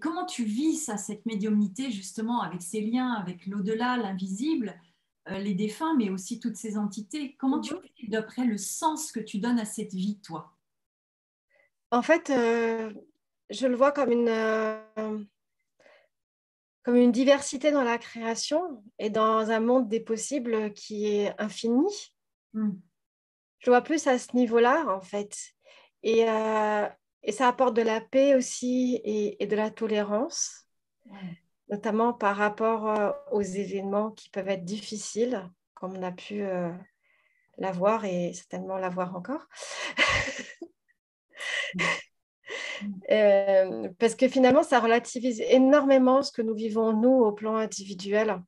Comment tu vis ça, cette médiumnité, justement, avec ces liens, avec l'au-delà, l'invisible, les défunts, mais aussi toutes ces entités? Comment tu Mhm. vis, d'après le sens que tu donnes à cette vie, toi? En fait, je le vois comme une diversité dans la création et dans un monde des possibles qui est infini. Hmm. Je vois plus à ce niveau-là, en fait. Et, euh, et ça apporte de la paix aussi et de la tolérance, Ouais. notamment par rapport aux événements qui peuvent être difficiles, comme on a pu l'avoir et certainement l'avoir encore. Parce que finalement, ça relativise énormément ce que nous vivons, nous, au plan individuel.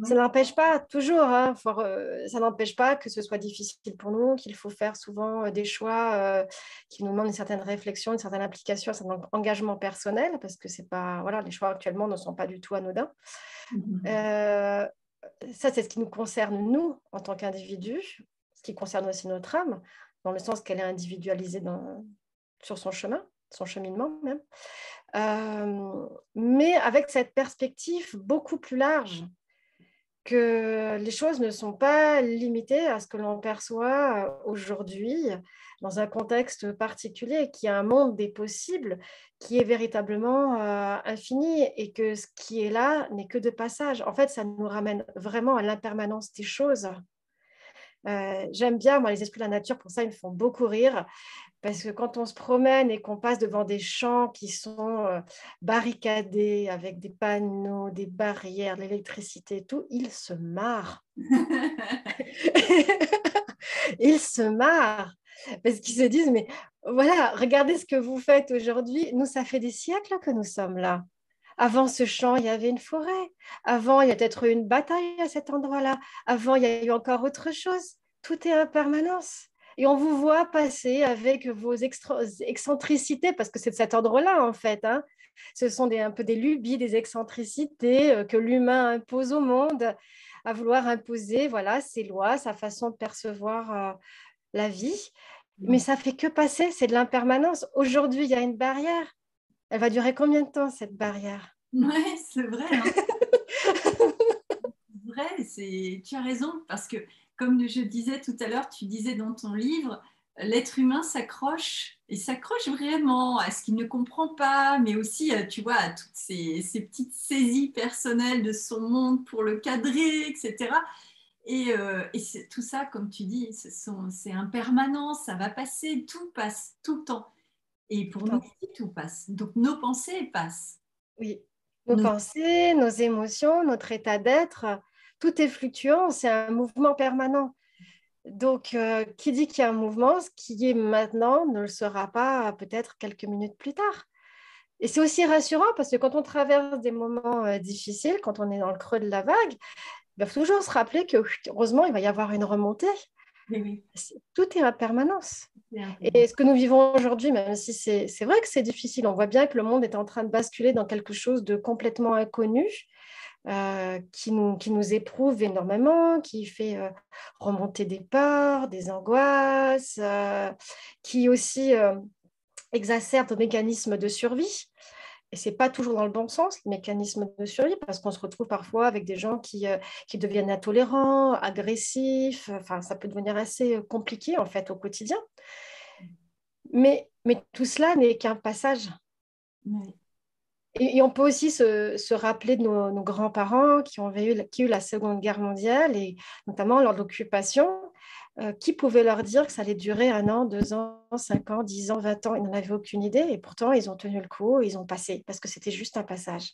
Ça Oui. n'empêche pas toujours, hein, ça n'empêche pas que ce soit difficile pour nous, qu'il faut faire souvent des choix qui nous demandent une certaine réflexion, une certaine application, un certain engagement personnel, parce que c'est pas, voilà, les choix actuellement ne sont pas du tout anodins. Mhm. Euh, Ça, c'est ce qui nous concerne, nous, en tant qu'individus, ce qui concerne aussi notre âme, dans le sens qu'elle est individualisée sur son chemin, son cheminement même. Mais avec cette perspective beaucoup plus large, que les choses ne sont pas limitées à ce que l'on perçoit aujourd'hui dans un contexte particulier, qui est un monde des possibles qui est véritablement infini et que ce qui est là n'est que de passage. En fait, ça nous ramène vraiment à l'impermanence des choses. J'aime bien, moi, les esprits de la nature, pour ça, ils me font beaucoup rire. Parce que quand on se promène et qu'on passe devant des champs qui sont barricadés avec des panneaux, des barrières, de l'électricité et tout, ils se marrent. Ils se marrent parce qu'ils se disent, mais voilà, regardez ce que vous faites aujourd'hui. Nous, ça fait des siècles que nous sommes là. Avant ce champ, il y avait une forêt. Avant, il y a peut-être eu une bataille à cet endroit-là. Avant, il y a eu encore autre chose. Tout est en permanence. Et on vous voit passer avec vos excentricités, parce que c'est de cet ordre-là, en fait, hein. Ce sont un peu des lubies, des excentricités que l'humain impose au monde, à vouloir imposer, voilà, ses lois, sa façon de percevoir la vie. Mais ça fait que passer, c'est de l'impermanence. Aujourd'hui, il y a une barrière. Elle va durer combien de temps, cette barrière? Ouais, c'est vrai, hein. Vrai, tu as raison, parce que comme je disais tout à l'heure, tu disais dans ton livre, l'être humain s'accroche et s'accroche vraiment à ce qu'il ne comprend pas, mais aussi, tu vois, à toutes ces petites saisies personnelles de son monde pour le cadrer, etc. Et tout ça, comme tu dis, c'est impermanent, ça va passer, tout passe tout le temps. Et Tout pour le nous temps. aussi, tout passe. Donc nos pensées passent. Oui. Nos pensées, nos émotions, notre état d'être, tout est fluctuant, c'est un mouvement permanent. Donc, qui dit qu'il y a un mouvement, ce qui est maintenant ne le sera pas peut-être quelques minutes plus tard. Et c'est aussi rassurant parce que quand on traverse des moments difficiles, quand on est dans le creux de la vague, il faut toujours se rappeler que, heureusement, il va y avoir une remontée. Oui, oui, Tout est en permanence. c'est impermanent. Et ce que nous vivons aujourd'hui, même si c'est vrai que c'est difficile, on voit bien que le monde est en train de basculer dans quelque chose de complètement inconnu, qui nous éprouve énormément, qui fait remonter des peurs, des angoisses, qui aussi exacerbe nos mécanismes de survie. Et c'est pas toujours dans le bon sens, le mécanisme de survie, parce qu'on se retrouve parfois avec des gens qui deviennent intolérants, agressifs. Enfin, ça peut devenir assez compliqué en fait au quotidien. Mais tout cela n'est qu'un passage. Oui. Et on peut aussi se rappeler de nos grands-parents qui ont eu la Seconde Guerre mondiale, et notamment lors de l'occupation, qui pouvait leur dire que ça allait durer 1 an, 2 ans, 5 ans, 10 ans, 20 ans. Ils n'en avaient aucune idée, et pourtant ils ont tenu le coup, ils ont passé, parce que c'était juste un passage.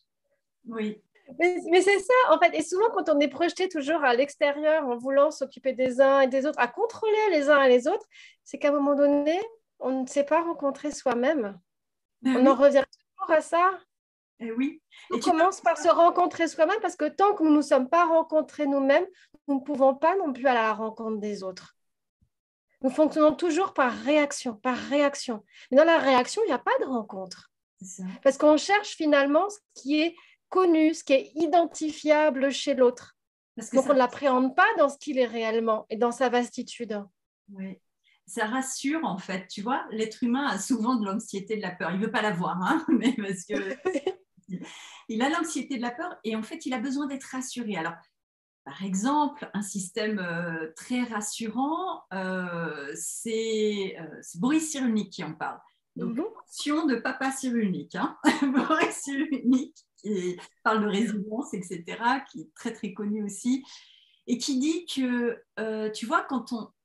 Oui. Mais c'est ça, en fait. Et souvent, quand on est projeté toujours à l'extérieur en voulant s'occuper des uns et des autres, à contrôler les uns et les autres, c'est qu'à un moment donné, on ne s'est pas rencontré soi-même. On en Oui, revient toujours à ça. oui. On Et tu commence par se rencontrer soi-même parce que tant que nous ne nous sommes pas rencontrés nous-mêmes, nous ne pouvons pas non plus aller à la rencontre des autres. Nous fonctionnons toujours par réaction, par réaction. Mais dans la réaction, il n'y a pas de rencontre. c'est ça. Parce qu'on cherche finalement ce qui est connu, ce qui est identifiable chez l'autre. Parce que Donc, on ça, ne l'appréhende pas dans ce qu'il est réellement et dans sa vastitude. oui. ça rassure en fait. Tu vois, l'être humain a souvent de l'anxiété, de la peur. Il veut pas l'avoir, hein, mais parce que il a l'anxiété de la peur et en fait, il a besoin d'être rassuré. Alors, par exemple, un système très rassurant, c'est Boris Cyrulnik qui en parle. Donc, attention de papa Cyrulnik. Hein. Boris Cyrulnik qui parle de résilience, etc., qui est très, très connu aussi, et qui dit que, tu vois,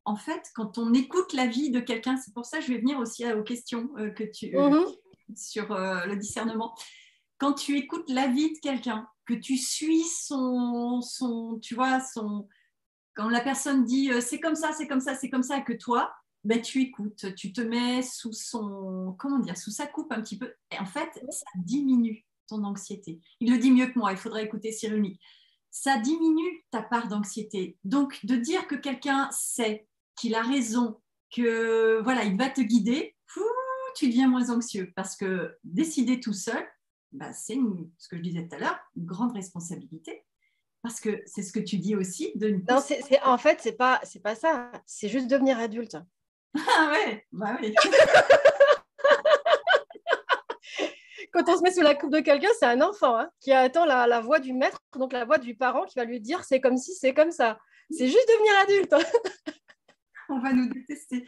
en fait, quand on écoute la vie de quelqu'un, c'est pour ça que je vais venir aussi aux questions sur le discernement. Quand tu écoutes la vie de quelqu'un, que tu suis tu vois, quand la personne dit c'est comme ça, c'est comme ça, c'est comme ça, que toi, ben, tu écoutes, tu te mets sous sous sa coupe un petit peu. Et en fait, ça diminue ton anxiété. Il le dit mieux que moi, il faudrait écouter Cyrulnik. Ça diminue ta part d'anxiété. Donc, de dire que quelqu'un sait qu'il a raison, que voilà, il va te guider, tu deviens moins anxieux parce que décider tout seul, bah, c'est ce que je disais tout à l'heure, une grande responsabilité. Parce que c'est ce que tu dis aussi. Non, en fait, c'est pas ça. C'est juste devenir adulte. Ah ouais, bah oui. Quand on se met sous la coupe de quelqu'un, c'est un enfant qui attend la voix du maître, donc la voix du parent qui va lui dire c'est comme si, c'est comme ça. C'est juste devenir adulte. On va nous détester.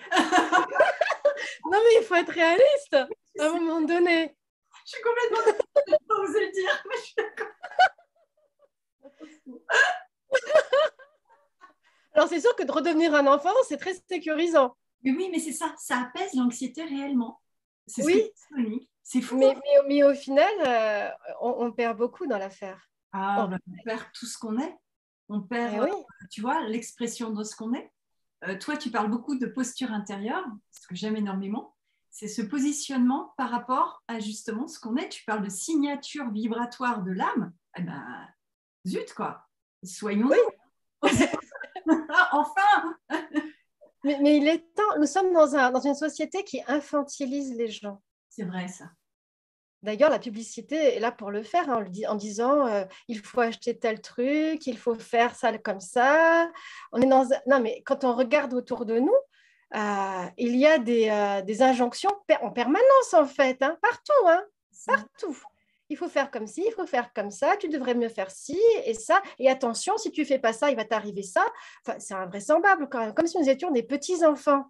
Non, mais il faut être réaliste à un moment donné. Je suis complètement détestée de pas oser le dire, mais je suis d'accord. Alors, c'est sûr que de redevenir un enfant, c'est très sécurisant. Mais oui, mais c'est ça, ça apaise l'anxiété réellement. C'est ce oui, que dit. C'est fou. Mais au final, on perd beaucoup dans l'affaire. On perd tout ce qu'on est. On perd, tu vois, l'expression de ce qu'on est. Toi, tu parles beaucoup de posture intérieure, ce que j'aime énormément. C'est ce positionnement par rapport à justement ce qu'on est. Tu parles de signature vibratoire de l'âme. Eh ben, zut, quoi. Soyons-nous. Enfin. Mais il est temps. Nous sommes dans une société qui infantilise les gens. C'est vrai, ça. D'ailleurs, la publicité est là pour le faire, en disant il faut acheter tel truc, il faut faire ça comme ça. Non, mais quand on regarde autour de nous, il y a des injonctions en permanence, en fait, partout, partout. Il faut faire comme ci, il faut faire comme ça, tu devrais mieux faire ci et ça. Et attention, si tu ne fais pas ça, il va t'arriver ça. Enfin, c'est invraisemblable quand même, comme si nous étions des petits-enfants.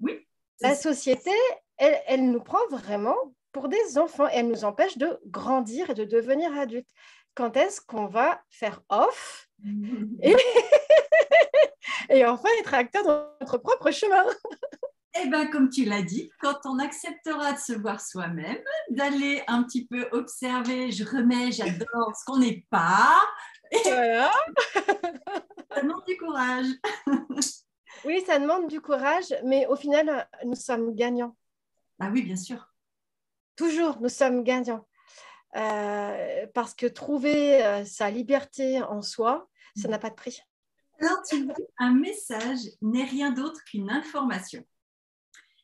Oui. La société, elle nous prend vraiment pour des enfants et elle nous empêche de grandir et de devenir adultes. Quand est-ce qu'on va faire off et enfin être acteur de notre propre chemin? Eh bien, comme tu l'as dit, quand on acceptera de se voir soi-même, d'aller un petit peu observer, j'adore ce qu'on n'est pas. Voilà. Ça demande du courage. Oui, ça demande du courage, mais au final, nous sommes gagnants. Ah oui, bien sûr. Toujours, nous sommes gagnants. Parce que trouver sa liberté en soi, ça n'a pas de prix. Alors, tu dis, un message n'est rien d'autre qu'une information.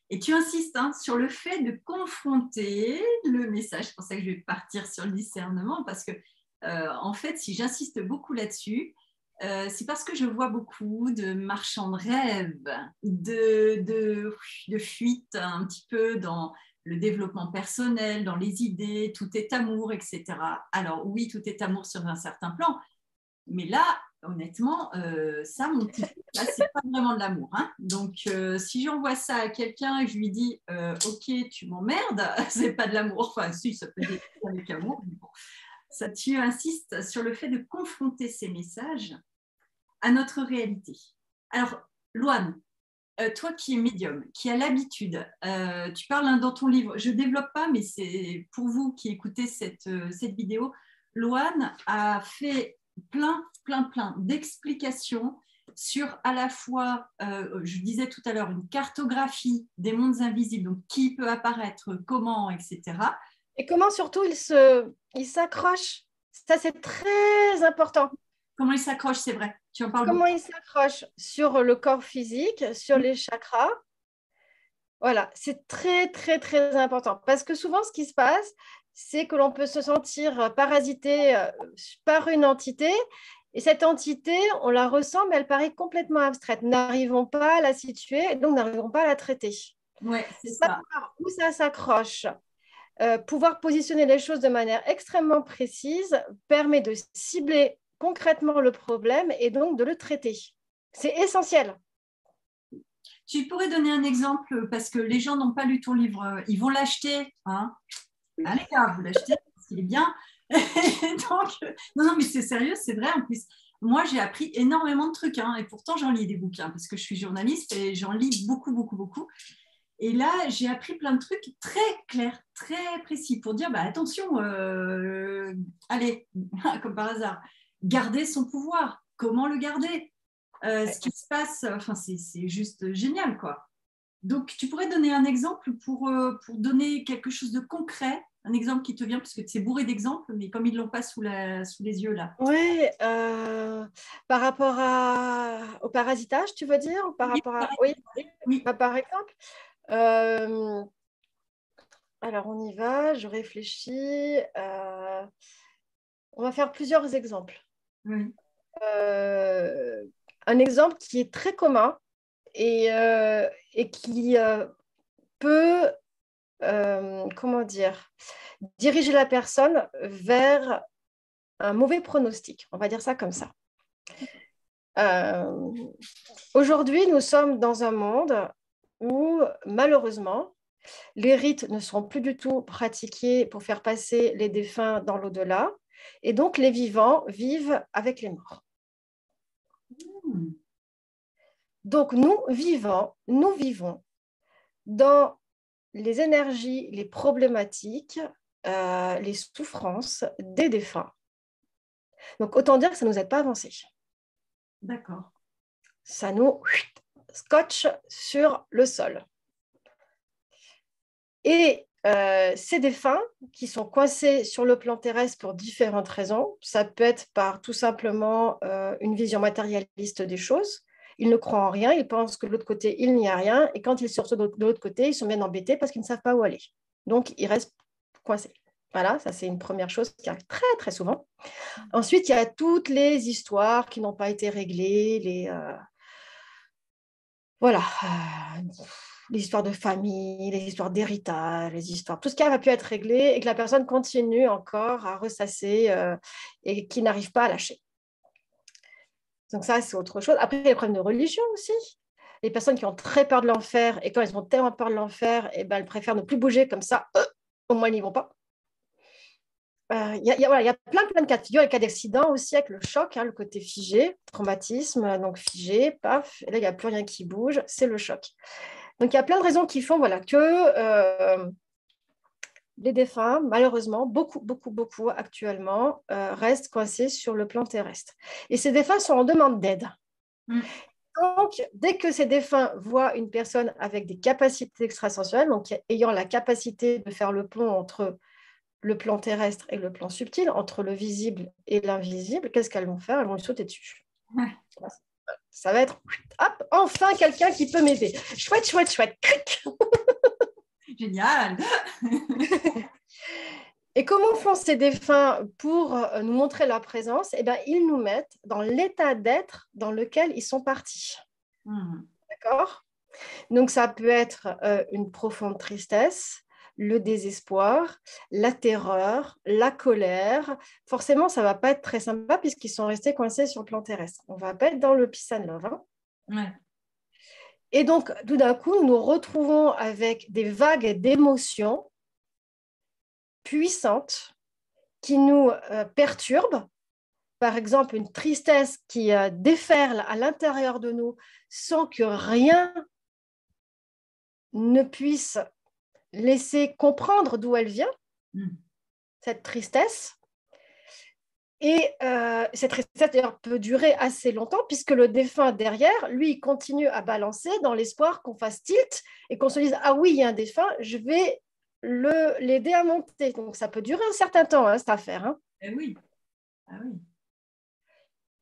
Et tu insistes sur le fait de confronter le message. C'est pour ça que je vais partir sur le discernement, parce que, en fait, si j'insiste beaucoup là-dessus, c'est parce que je vois beaucoup de marchands de rêves, de fuite un petit peu dans le développement personnel, dans les idées, tout est amour, etc. Alors oui, tout est amour sur un certain plan, mais là, honnêtement, ça, mon petit truc, là, c'est pas vraiment de l'amour. Donc, si j'envoie ça à quelqu'un et que je lui dis ok, tu m'emmerdes, c'est pas de l'amour. Enfin, si, ça peut être avec amour, mais bon. Ça, tu insistes sur le fait de confronter ces messages à notre réalité. Alors, Loane, toi qui es médium, qui as l'habitude, tu parles dans ton livre, je ne développe pas, mais c'est pour vous qui écoutez cette vidéo, Loane a fait plein d'explications sur à la fois, je disais tout à l'heure, une cartographie des mondes invisibles, donc qui peut apparaître, comment, etc. Et comment surtout il s'accroche. Ça, c'est très important. Comment il s'accroche, c'est vrai. Tu en parles Comment il s'accroche sur le corps physique, sur les chakras. Voilà, c'est très, très important. Parce que souvent, ce qui se passe, c'est que l'on peut se sentir parasité par une entité Et cette entité, on la ressent, mais elle paraît complètement abstraite. Nous n'arrivons pas à la situer, et donc nous n'arrivons pas à la traiter. Ouais, c'est ça. Savoir où ça s'accroche, pouvoir positionner les choses de manière extrêmement précise permet de cibler concrètement le problème et donc de le traiter. C'est essentiel. Tu pourrais donner un exemple parce que les gens n'ont pas lu ton livre, ils vont l'acheter. Hein. Allez, gars, vous l'achetez parce qu'il est bien. Donc, non, mais c'est sérieux, c'est vrai en plus. Moi, j'ai appris énormément de trucs hein, et pourtant, j'en lis des bouquins parce que je suis journaliste et j'en lis beaucoup, beaucoup, beaucoup. Et là, j'ai appris plein de trucs très clairs, très précis pour dire bah, attention, allez, comme par hasard, garder son pouvoir. Comment le garder ce qui se passe, enfin, c'est juste génial, quoi. Donc, tu pourrais donner un exemple pour donner quelque chose de concret, un exemple qui te vient, parce que c'est bourré d'exemples, mais comme ils ne l'ont pas sous les yeux, là. Oui, par rapport au parasitage, tu veux dire? Ou par Oui, rapport à... Oui, oui. bah, par exemple. Euh, alors, on y va, je réfléchis. On va faire plusieurs exemples. Oui. Euh, un exemple qui est très commun et qui peut, comment dire, diriger la personne vers un mauvais pronostic. On va dire ça comme ça. Euh, Aujourd'hui, nous sommes dans un monde où, malheureusement, les rites ne seront plus du tout pratiqués pour faire passer les défunts dans l'au-delà. Et donc, les vivants vivent avec les morts. Hmm. Donc, nous vivons dans les énergies, les problématiques, les souffrances des défunts. Donc, autant dire que ça ne nous aide pas à avancer. D'accord. Ça nous scotche sur le sol. Et ces défunts qui sont coincés sur le plan terrestre pour différentes raisons, ça peut être par tout simplement une vision matérialiste des choses. Ils ne croient en rien, ils pensent que de l'autre côté, il n'y a rien. Et quand ils sortent de l'autre côté, ils sont bien embêtés parce qu'ils ne savent pas où aller. Donc, ils restent coincés. Voilà, ça c'est une première chose qui arrive très très souvent. Ensuite, il y a toutes les histoires qui n'ont pas été réglées, voilà, les histoires de famille, les histoires d'héritage, les histoires, tout ce qui a pu être réglé et que la personne continue encore à ressasser et qui n'arrive pas à lâcher. Donc ça, c'est autre chose. Après, il y a les problèmes de religion aussi. Les personnes qui ont très peur de l'enfer et quand elles ont tellement peur de l'enfer, eh ben, elles préfèrent ne plus bouger comme ça, au moins ils n'y vont pas. Voilà, y a plein de cas de figure, les cas d'accident aussi avec le choc, hein, le côté figé, traumatisme, donc figé, paf, et là il n'y a plus rien qui bouge, c'est le choc. Donc il y a plein de raisons qui font voilà, que les défunts, malheureusement, beaucoup actuellement, restent coincés sur le plan terrestre. Et ces défunts sont en demande d'aide. Hmm. Donc, dès que ces défunts voient une personne avec des capacités extrasensorielles, donc ayant la capacité de faire le pont entre le plan terrestre et le plan subtil, entre le visible et l'invisible, qu'est-ce qu'elles vont faire? Elles vont lui sauter dessus. Ouais. Ça va être, hop, enfin quelqu'un qui peut m'aider. Chouette, cric. Génial. Et comment font ces défunts pour nous montrer leur présence? Eh bien, ils nous mettent dans l'état d'être dans lequel ils sont partis. Hmm. D'accord? Donc, ça peut être une profonde tristesse, le désespoir, la terreur, la colère. Forcément, ça ne va pas être très sympa puisqu'ils sont restés coincés sur le plan terrestre. On ne va pas être dans le peace and love. Hein. Ouais. Et donc, tout d'un coup, nous nous retrouvons avec des vagues d'émotions puissantes qui nous perturbent. Par exemple, une tristesse qui déferle à l'intérieur de nous sans que rien ne puisse laisser comprendre d'où elle vient, cette tristesse. Et cette tristesse, d'ailleurs, peut durer assez longtemps puisque le défunt derrière, lui, il continue à balancer dans l'espoir qu'on fasse tilt et qu'on se dise « Ah oui, il y a un défunt, je vais l'aider à monter. » Donc, ça peut durer un certain temps, hein, cette affaire. Hein. Eh oui. Ah oui.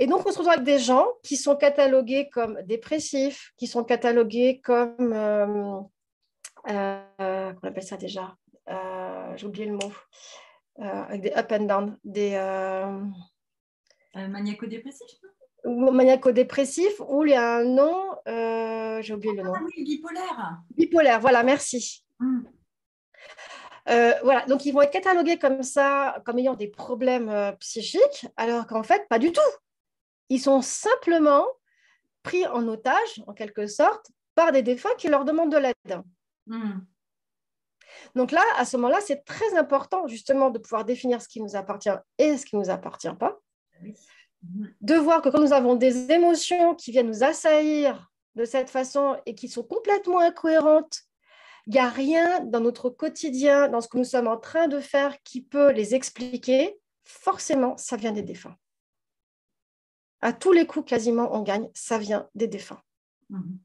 Et donc, on se retrouve avec des gens qui sont catalogués comme dépressifs, qui sont catalogués comme... comment on appelle ça déjà j'ai oublié le mot. Avec des up and down, Maniaco-dépressif, non? Ou maniaco-dépressif, ou il y a un nom, j'ai oublié le Ah nom. oui, bipolaire. Bipolaire, voilà, merci. Hmm. Voilà, donc ils vont être catalogués comme ça, comme ayant des problèmes psychiques, alors qu'en fait, pas du tout. Ils sont simplement pris en otage, en quelque sorte, par des défunts qui leur demandent de l'aide. Hmm. Donc là, à ce moment-là, c'est très important justement de pouvoir définir ce qui nous appartient et ce qui ne nous appartient pas. Oui. Hmm. De voir que quand nous avons des émotions qui viennent nous assaillir de cette façon et qui sont complètement incohérentes, il n'y a rien dans notre quotidien, dans ce que nous sommes en train de faire qui peut les expliquer. Forcément, ça vient des défunts. À tous les coups, quasiment, on gagne, ça vient des défunts. Hmm.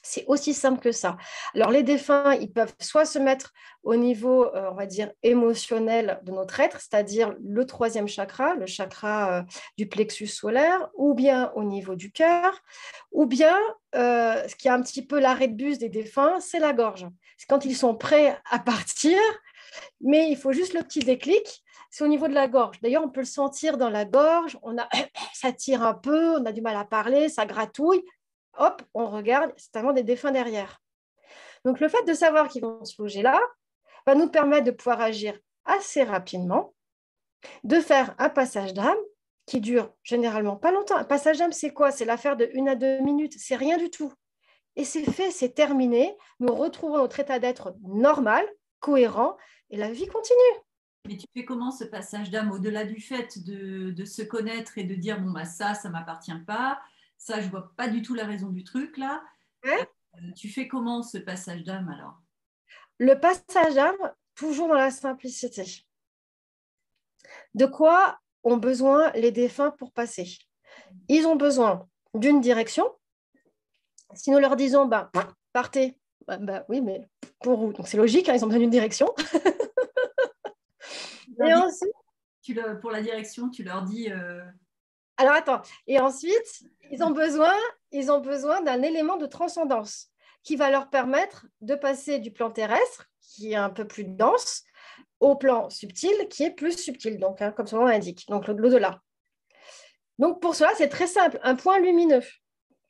C'est aussi simple que ça. Alors, les défunts, ils peuvent soit se mettre au niveau, on va dire, émotionnel de notre être, c'est-à-dire le troisième chakra, le chakra du plexus solaire, ou bien au niveau du cœur, ou bien, ce qui est un petit peu l'arrêt de bus des défunts, c'est la gorge. C'est quand ils sont prêts à partir, mais il faut juste le petit déclic, c'est au niveau de la gorge. D'ailleurs, on peut le sentir dans la gorge, ça tire un peu, on a du mal à parler, ça gratouille. Hop, on regarde, c'est vraiment des défunts derrière. Donc, le fait de savoir qu'ils vont se loger là va nous permettre de pouvoir agir assez rapidement, de faire un passage d'âme qui dure généralement pas longtemps. Un passage d'âme, c'est quoi? C'est l'affaire de 1 à 2 minutes, c'est rien du tout. Et c'est fait, c'est terminé. Nous retrouvons notre état d'être normal, cohérent, et la vie continue. Mais tu fais comment ce passage d'âme au-delà du fait de se connaître et de dire bon bah ça m'appartient pas, ça je vois pas du tout la raison du truc là. Euh, Ouais. Tu fais comment ce passage d'âme alors? Le passage d'âme, toujours dans la simplicité. De quoi ont besoin les défunts pour passer? Ils ont besoin d'une direction. Si nous leur disons, bah, partez, bah, oui, mais pour où? Donc c'est logique, hein, ils ont besoin d'une direction. Et ensuite, Pour la direction, tu leur dis alors attends, et ensuite, ils ont besoin d'un élément de transcendance qui va leur permettre de passer du plan terrestre, qui est un peu plus dense, au plan subtil, qui est plus subtil, donc, hein, comme son nom l'indique, donc l'au-delà. Donc pour cela, c'est très simple, un point lumineux,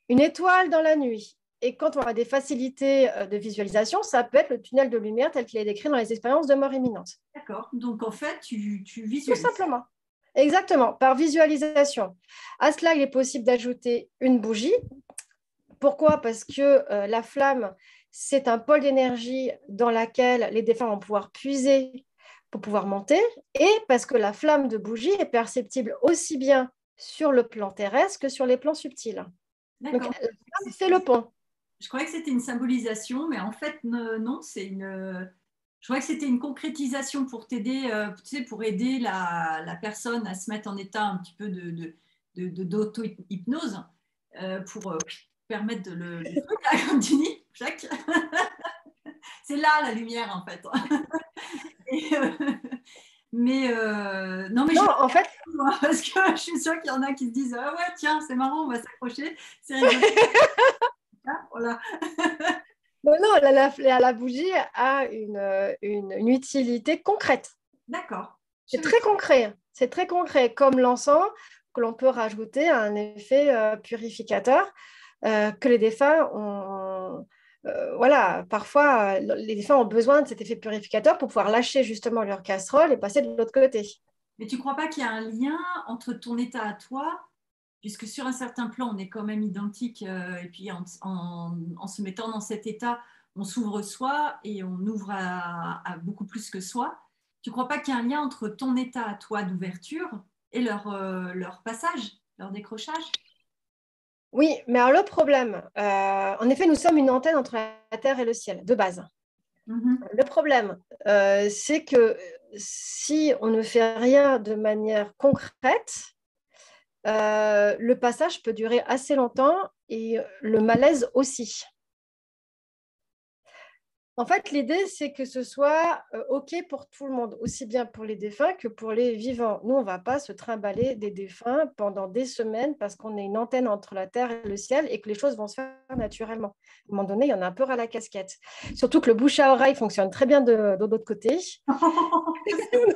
une étoile dans la nuit. Et quand on a des facilités de visualisation, ça peut être le tunnel de lumière tel qu'il est décrit dans les expériences de mort imminente. d'accord. Donc en fait, tu Tout visualises. simplement. Exactement, par visualisation. À cela, il est possible d'ajouter une bougie. Pourquoi? Parce que la flamme, c'est un pôle d'énergie dans laquelle les défunts vont pouvoir puiser pour pouvoir monter, et parce que la flamme de bougie est perceptible aussi bien sur le plan terrestre que sur les plans subtils. Donc, D'accord. la flamme fait le pont. Je croyais que c'était une symbolisation, mais en fait, non, c'est une. Je croyais que c'était une concrétisation pour t'aider, tu sais, pour aider la personne à se mettre en état un petit peu d'auto-hypnose, pour permettre le truc, là, comme tu dis, Jacques. C'est là la lumière, en fait. Et, mais non, mais je Non, vais en fait, moi, parce que je suis sûre qu'il y en a qui se disent ah ouais, tiens, c'est marrant, on va s'accrocher, c'est rigolo. Ah, voilà. non, non, la bougie a une utilité concrète. D'accord. Je C'est savais très concret. C'est très concret, comme l'encens que l'on peut rajouter un effet purificateur que les défunts ont. Voilà, parfois, les défunts ont besoin de cet effet purificateur pour pouvoir lâcher justement leur casserole et passer de l'autre côté. Mais tu ne crois pas qu'il y a un lien entre ton état à toi, puisque sur un certain plan, on est quand même identique, et puis en se mettant dans cet état, on s'ouvre soi et on ouvre à beaucoup plus que soi. Tu ne crois pas qu'il y a un lien entre ton état à toi d'ouverture et leur passage, leur décrochage? Oui, mais alors le problème, en effet, nous sommes une antenne entre la Terre et le ciel, de base. Mhm. Le problème, c'est que si on ne fait rien de manière concrète, le passage peut durer assez longtemps et le malaise aussi. En fait, l'idée, c'est que ce soit OK pour tout le monde, aussi bien pour les défunts que pour les vivants. Nous, on ne va pas se trimballer des défunts pendant des semaines parce qu'on est une antenne entre la terre et le ciel et que les choses vont se faire naturellement. À un moment donné, il y en a un peu à la casquette. Surtout que le bouche à oreille fonctionne très bien de l'autre côté.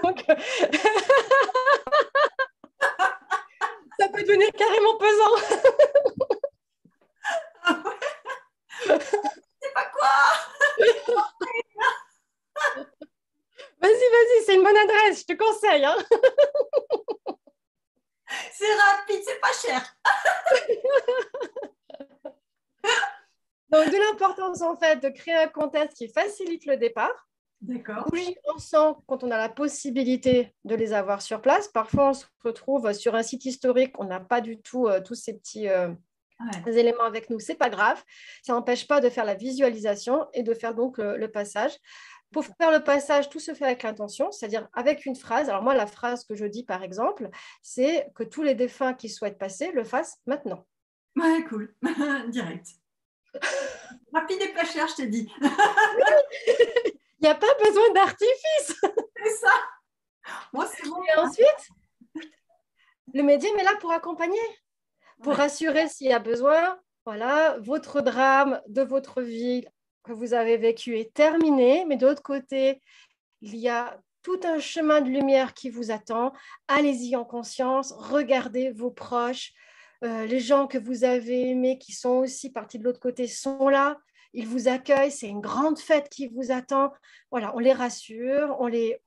Donc, devenir carrément pesant. Ah ouais, c'est pas quoi. Vas-y, c'est une bonne adresse, je te conseille. Hein. C'est rapide, c'est pas cher. Donc, de l'importance, en fait, de créer un contexte qui facilite le départ. D'accord. Bouger ensemble quand on a la possibilité de les avoir sur place. Parfois, on se retrouve sur un site historique, on n'a pas du tout tous ces petits Ouais. éléments avec nous. C'est pas grave. Ça n'empêche pas de faire la visualisation et de faire donc le passage. Pour faire le passage, tout se fait avec l'intention, c'est-à-dire avec une phrase. Alors moi, la phrase que je dis, par exemple, c'est que tous les défunts qui souhaitent passer le fassent maintenant. Ouais, cool. Direct. Rapide et pas cher, je t'ai dit. Il n'y a pas besoin d'artifice. C'est ça. Moi, c'est bon. Et ensuite, le médium est là pour accompagner, pour rassurer s'il y a besoin. Voilà, votre drame de votre vie que vous avez vécu est terminé, mais de l'autre côté, il y a tout un chemin de lumière qui vous attend. Allez-y en conscience, regardez vos proches, les gens que vous avez aimés qui sont aussi partis de l'autre côté sont là. Ils vous accueillent, c'est une grande fête qui vous attend. Voilà, on les rassure, on les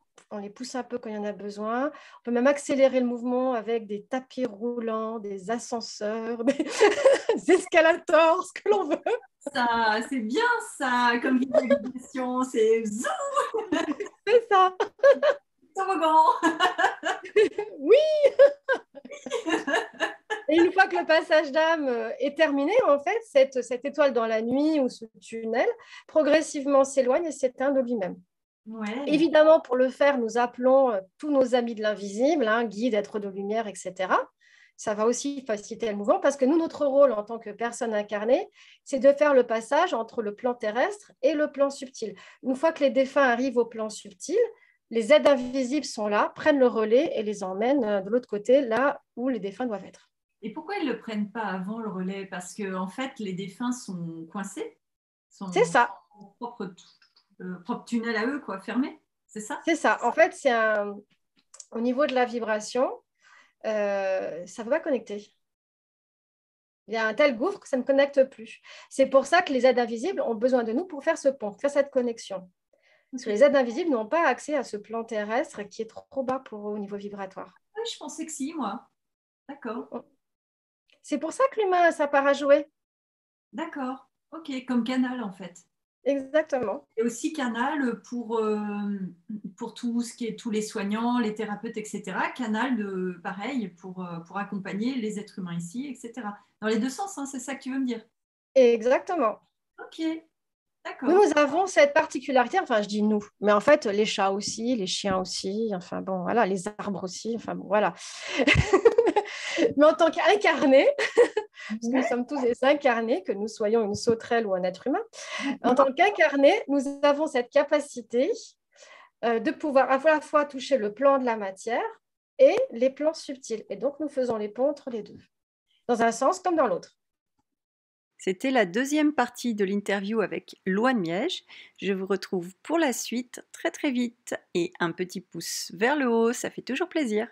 pousse un peu quand il y en a besoin. On peut même accélérer le mouvement avec des tapis roulants, des ascenseurs, des escalators, ce que l'on veut. Ça, c'est bien ça, comme visualisation. C'est zoom, C'est ça. toboggan. Oui. Et une fois que le passage d'âme est terminé, en fait, cette étoile dans la nuit ou ce tunnel progressivement s'éloigne et s'éteint de lui-même. Ouais. Évidemment, pour le faire, nous appelons tous nos amis de l'invisible, hein, guides, êtres de lumière, etc. Ça va aussi faciliter le mouvement parce que nous, notre rôle en tant que personne incarnée, c'est de faire le passage entre le plan terrestre et le plan subtil. Une fois que les défunts arrivent au plan subtil, les aides invisibles sont là, prennent le relais et les emmènent de l'autre côté, là où les défunts doivent être. Et pourquoi ils ne le prennent pas avant le relais? Parce que en fait, les défunts sont coincés, C'est sont ça, propre tunnel à eux, quoi, fermé. C'est ça? c'est ça. En fait, au niveau de la vibration, ça ne veut pas connecter. Il y a un tel gouffre que ça ne connecte plus. C'est pour ça que les aides invisibles ont besoin de nous pour faire ce pont, faire cette connexion. Parce que les aides invisibles n'ont pas accès à ce plan terrestre qui est trop bas pour eux au niveau vibratoire. Oui, je pensais que si, moi. D'accord. C'est pour ça que l'humain a sa part à jouer. D'accord. Ok, comme canal en fait. Exactement. Et aussi canal pour tout ce qui est tous les soignants, les thérapeutes, etc. Canal de pareil pour accompagner les êtres humains ici, etc. Dans les deux sens, hein, c'est ça que tu veux me dire. Exactement. Ok, Nous, d'accord. nous avons cette particularité, enfin je dis nous, mais en fait les chats aussi, les chiens aussi, enfin bon voilà, les arbres aussi, enfin bon voilà. Mais en tant qu'incarné, parce que nous sommes tous des incarnés, que nous soyons une sauterelle ou un être humain, en tant qu'incarné, nous avons cette capacité de pouvoir à la fois toucher le plan de la matière et les plans subtils. Et donc nous faisons les ponts entre les deux, dans un sens comme dans l'autre. C'était la deuxième partie de l'interview avec Loane Miège. Je vous retrouve pour la suite très très vite et un petit pouce vers le haut, ça fait toujours plaisir.